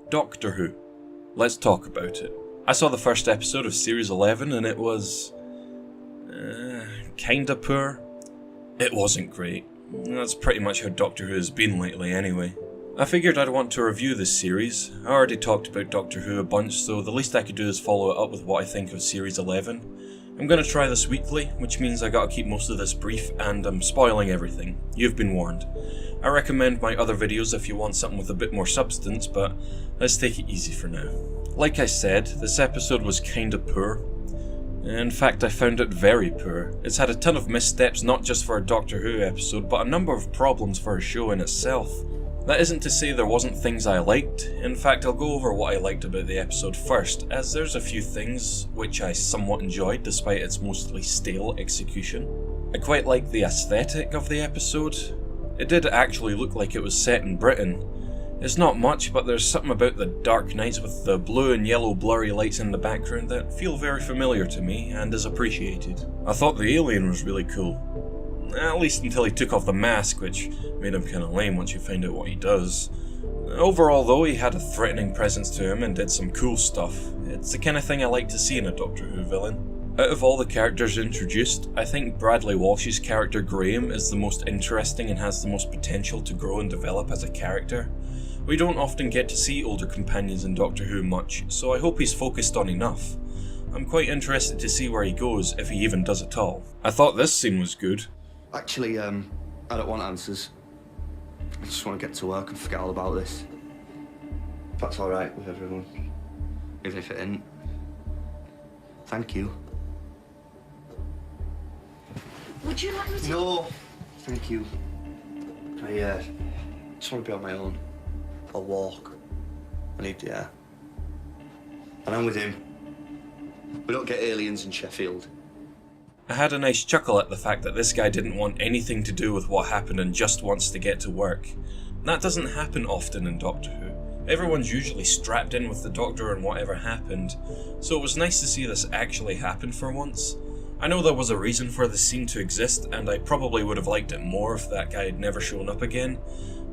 Doctor Who. Let's talk about it. I saw the first episode of Series 11 and it was... kinda poor. It wasn't great. That's pretty much how Doctor Who has been lately anyway. I figured I'd want to review this series. I already talked about Doctor Who a bunch, so the least I could do is follow it up with what I think of Series 11. I'm gonna try this weekly, which means I gotta keep most of this brief, and I'm spoiling everything. You've been warned. I recommend my other videos if you want something with a bit more substance, but let's take it easy for now. Like I said, this episode was kinda poor. In fact, I found it very poor. It's had a ton of missteps, not just for a Doctor Who episode, but a number of problems for a show in itself. That isn't to say there wasn't things I liked. In fact, I'll go over what I liked about the episode first, as there's a few things which I somewhat enjoyed despite its mostly stale execution. I quite liked the aesthetic of the episode. It did actually look like it was set in Britain. It's not much, but there's something about the dark nights with the blue and yellow blurry lights in the background that feel very familiar to me and is appreciated. I thought the alien was really cool. At least until he took off the mask, which made him kinda lame once you find out what he does. Overall though, he had a threatening presence to him and did some cool stuff. It's the kind of thing I like to see in a Doctor Who villain. Out of all the characters introduced, I think Bradley Walsh's character Graham is the most interesting and has the most potential to grow and develop as a character. We don't often get to see older companions in Doctor Who much, so I hope he's focused on enough. I'm quite interested to see where he goes, if he even does at all. I thought this scene was good. Actually, I don't want answers. I just want to get to work and forget all about this. If that's all right with everyone. Even if it isn't. Thank you. Would you like me to? No, thank you. I just want to be on my own. I'll walk. I need the air. And I'm with him. We don't get aliens in Sheffield. I had a nice chuckle at the fact that this guy didn't want anything to do with what happened and just wants to get to work. That doesn't happen often in Doctor Who. Everyone's usually strapped in with the Doctor and whatever happened, so it was nice to see this actually happen for once. I know there was a reason for the scene to exist, and I probably would have liked it more if that guy had never shown up again,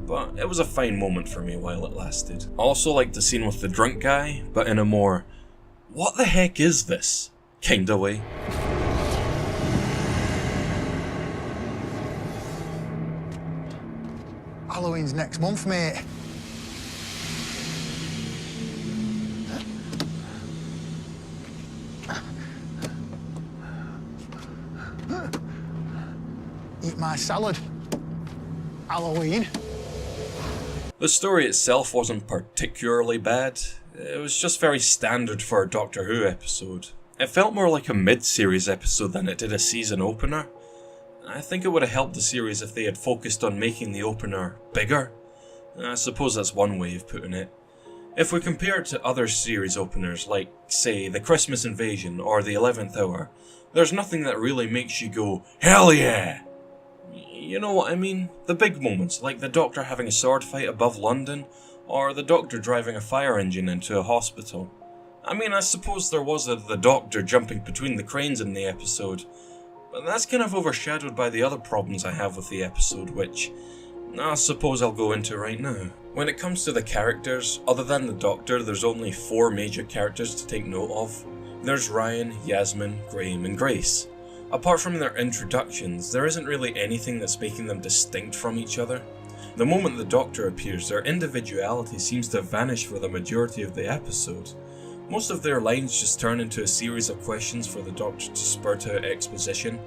but it was a fine moment for me while it lasted. I also liked the scene with the drunk guy, but in a more, what the heck is this kinda way. Halloween's next month, mate. Eat my salad. Halloween. The story itself wasn't particularly bad. It was just very standard for a Doctor Who episode. It felt more like a mid-series episode than it did a season opener. I think it would have helped the series if they had focused on making the opener bigger. I suppose that's one way of putting it. If we compare it to other series openers like, say, The Christmas Invasion or The 11th Hour, there's nothing that really makes you go, hell yeah! You know what I mean? The big moments, like the Doctor having a sword fight above London, or the Doctor driving a fire engine into a hospital. I mean, I suppose there was the Doctor jumping between the cranes in the episode, but that's kind of overshadowed by the other problems I have with the episode, which I suppose I'll go into right now. When it comes to the characters, other than the Doctor, there's only 4 major characters to take note of. There's Ryan, Yasmin, Graham, and Grace. Apart from their introductions, there isn't really anything that's making them distinct from each other. The moment the Doctor appears, their individuality seems to vanish for the majority of the episode. Most of their lines just turn into a series of questions for the Doctor to spurt out exposition.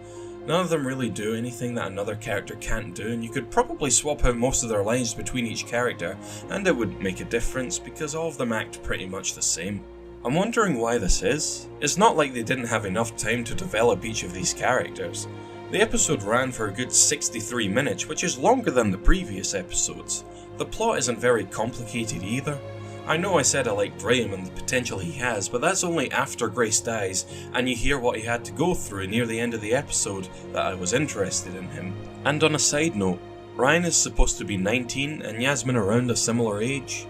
None of them really do anything that another character can't do, and you could probably swap out most of their lines between each character, and it would make a difference because all of them act pretty much the same. I'm wondering why this is. It's not like they didn't have enough time to develop each of these characters. The episode ran for a good 63 minutes, which is longer than the previous episodes. The plot isn't very complicated either. I know I said I like Graham and the potential he has, but that's only after Grace dies and you hear what he had to go through near the end of the episode that I was interested in him. And on a side note, Ryan is supposed to be 19 and Yasmin around a similar age.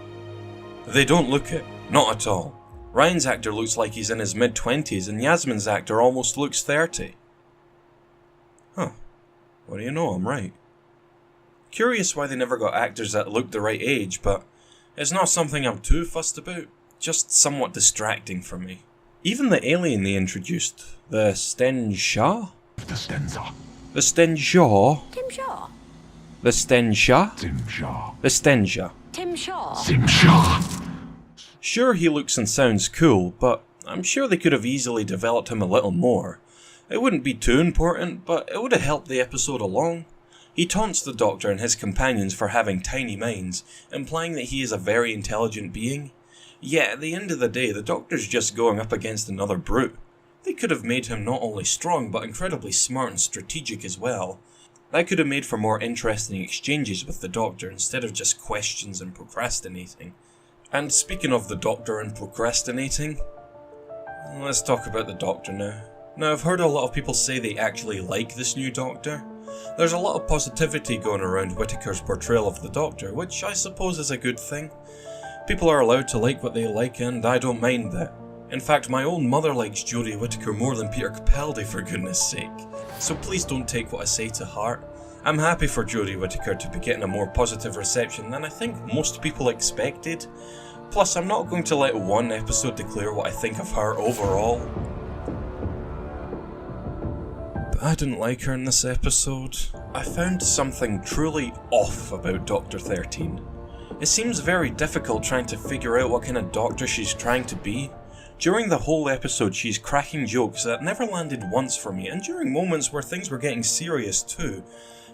They don't look it, not at all. Ryan's actor looks like he's in his mid-20s and Yasmin's actor almost looks 30. Huh, what do you know, I'm right. Curious why they never got actors that looked the right age, but It's not something I'm too fussed about, just somewhat distracting for me. Even the alien they introduced, the Stenshaw? The Stenza. The Stenshaw? Tim Shaw. The Stenshaw? Simshaw. The Stenshaw. Tim Shaw. Simshaw. Sure, he looks and sounds cool, but I'm sure they could have easily developed him a little more. It wouldn't be too important, but it would have helped the episode along. He taunts the Doctor and his companions for having tiny minds, implying that he is a very intelligent being. Yet at the end of the day, the Doctor's just going up against another brute. They could have made him not only strong, but incredibly smart and strategic as well. That could have made for more interesting exchanges with the Doctor instead of just questions and procrastinating. And speaking of the Doctor and procrastinating, let's talk about the Doctor now. Now, I've heard a lot of people say they actually like this new Doctor. There's a lot of positivity going around Whittaker's portrayal of the Doctor, which I suppose is a good thing. People are allowed to like what they like, and I don't mind that. In fact, my own mother likes Jodie Whittaker more than Peter Capaldi, for goodness sake. So please don't take what I say to heart. I'm happy for Jodie Whittaker to be getting a more positive reception than I think most people expected. Plus, I'm not going to let one episode declare what I think of her overall. But I didn't like her in this episode. I found something truly off about Doctor 13. It seems very difficult trying to figure out what kind of Doctor she's trying to be. During the whole episode, she's cracking jokes that never landed once for me, and during moments where things were getting serious too.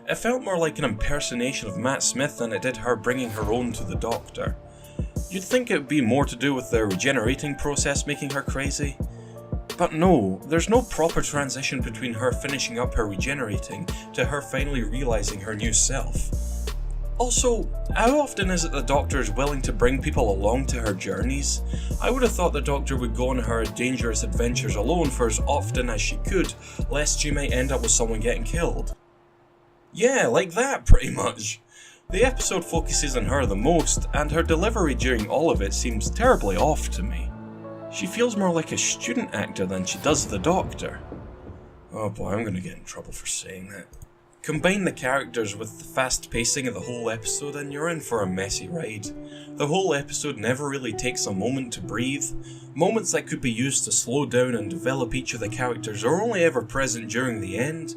It felt more like an impersonation of Matt Smith than it did her bringing her own to the Doctor. You'd think it would be more to do with the regenerating process making her crazy. But no, there's no proper transition between her finishing up her regenerating to her finally realising her new self. Also, how often is it the Doctor is willing to bring people along to her journeys? I would have thought the Doctor would go on her dangerous adventures alone for as often as she could, lest she might end up with someone getting killed. Yeah, like that, pretty much. The episode focuses on her the most, and her delivery during all of it seems terribly off to me. She feels more like a student actor than she does the Doctor. Oh boy, I'm gonna get in trouble for saying that. Combine the characters with the fast pacing of the whole episode and you're in for a messy ride. The whole episode never really takes a moment to breathe. Moments that could be used to slow down and develop each of the characters are only ever present during the end.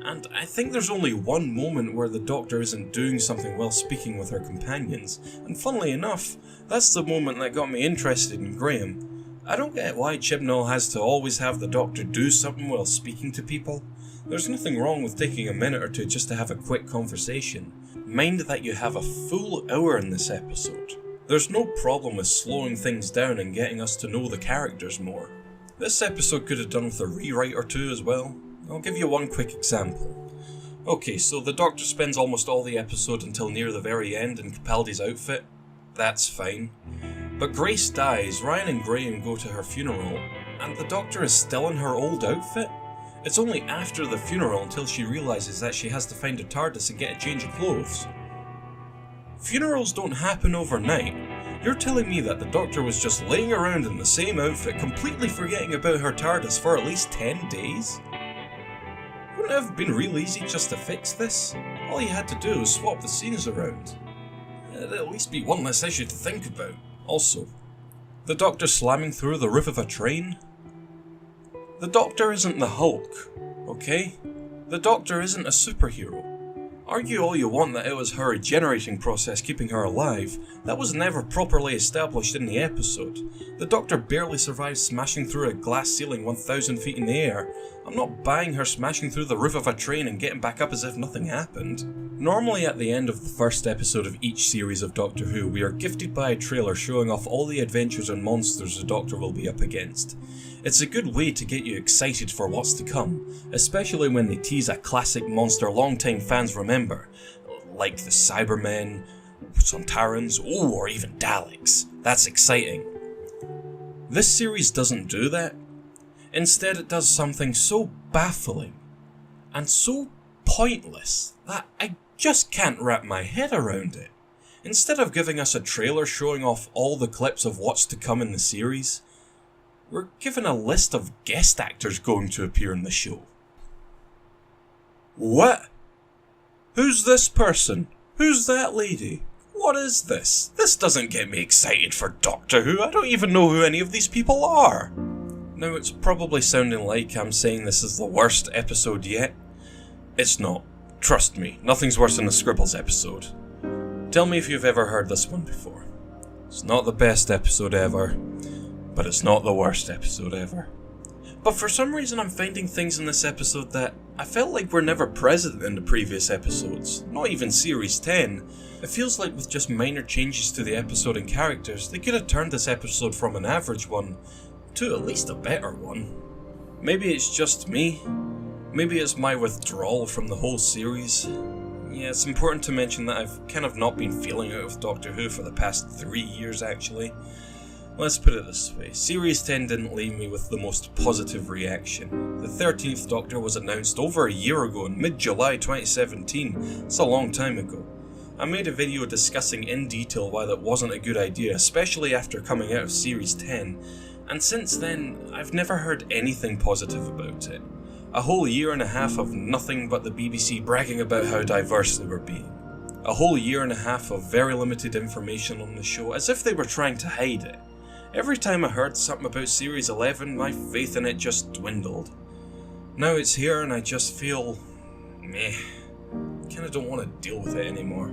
And I think there's only one moment where the Doctor isn't doing something while speaking with her companions, and funnily enough, that's the moment that got me interested in Graham. I don't get why Chibnall has to always have the Doctor do something while speaking to people. There's nothing wrong with taking a minute or two just to have a quick conversation. Mind that you have a full hour in this episode. There's no problem with slowing things down and getting us to know the characters more. This episode could have done with a rewrite or two as well. I'll give you one quick example. Okay, so the Doctor spends almost all the episode until near the very end in Capaldi's outfit. That's fine. But Grace dies, Ryan and Graham go to her funeral, and the Doctor is still in her old outfit? It's only after the funeral until she realises that she has to find a TARDIS and get a change of clothes. Funerals don't happen overnight. You're telling me that the Doctor was just laying around in the same outfit, completely forgetting about her TARDIS for at least 10 days? Wouldn't it have been real easy just to fix this? All you had to do was swap the scenes around. It'd at least be one less issue to think about. Also, the Doctor slamming through the roof of a train? The Doctor isn't the Hulk, okay? The Doctor isn't a superhero. Argue all you want that it was her regenerating process keeping her alive, that was never properly established in the episode. The Doctor barely survived smashing through a glass ceiling 1,000 feet in the air. I'm not buying her smashing through the roof of a train and getting back up as if nothing happened. Normally at the end of the first episode of each series of Doctor Who, we are gifted by a trailer showing off all the adventures and monsters the Doctor will be up against. It's a good way to get you excited for what's to come, especially when they tease a classic monster longtime fans remember, like the Cybermen, Sontarans, or even Daleks. That's exciting. This series doesn't do that. Instead, it does something so baffling and so pointless that I just can't wrap my head around it. Instead of giving us a trailer showing off all the clips of what's to come in the series, we're given a list of guest actors going to appear in the show. What? Who's this person? Who's that lady? What is this? This doesn't get me excited for Doctor Who. I don't even know who any of these people are. Now, it's probably sounding like I'm saying this is the worst episode yet. It's not. Trust me, nothing's worse than the Scribbles episode. Tell me if you've ever heard this one before. It's not the best episode ever, but it's not the worst episode ever. But for some reason I'm finding things in this episode that I felt like were never present in the previous episodes, not even Series 10. It feels like with just minor changes to the episode and characters, they could have turned this episode from an average one to at least a better one. Maybe it's just me. Maybe it's my withdrawal from the whole series. Yeah, it's important to mention that I've kind of not been feeling it with Doctor Who for the past 3 years actually. Let's put it this way, Series 10 didn't leave me with the most positive reaction. The 13th Doctor was announced over a year ago in mid-July 2017, it's a long time ago. I made a video discussing in detail why that wasn't a good idea, especially after coming out of Series 10, and since then, I've never heard anything positive about it. A whole year and a half of nothing but the BBC bragging about how diverse they were being. A whole year and a half of very limited information on the show, as if they were trying to hide it. Every time I heard something about Series 11, my faith in it just dwindled. Now it's here and I just feel... meh. Kinda don't want to deal with it anymore.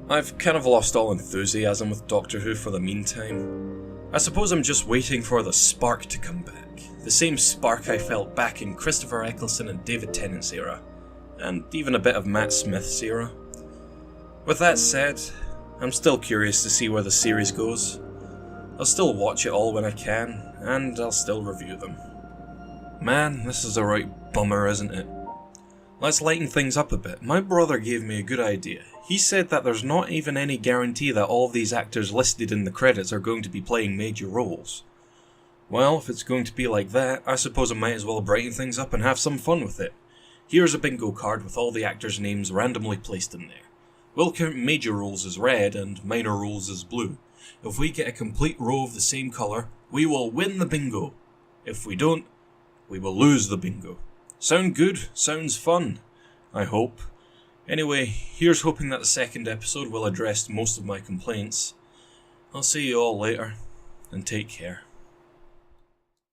I've kind of lost all enthusiasm with Doctor Who for the meantime. I suppose I'm just waiting for the spark to come back. The same spark I felt back in Christopher Eccleston and David Tennant's era. And even a bit of Matt Smith's era. With that said, I'm still curious to see where the series goes. I'll still watch it all when I can, and I'll still review them. Man, this is a right bummer, isn't it? Let's lighten things up a bit. My brother gave me a good idea. He said that there's not even any guarantee that all of these actors listed in the credits are going to be playing major roles. Well, if it's going to be like that, I suppose I might as well brighten things up and have some fun with it. Here's a bingo card with all the actors' names randomly placed in there. We'll count major roles as red and minor roles as blue. If we get a complete row of the same colour, we will win the bingo. If we don't, we will lose the bingo. Sound good? Sounds fun. I hope. Anyway, here's hoping that the second episode will address most of my complaints. I'll see you all later, and take care.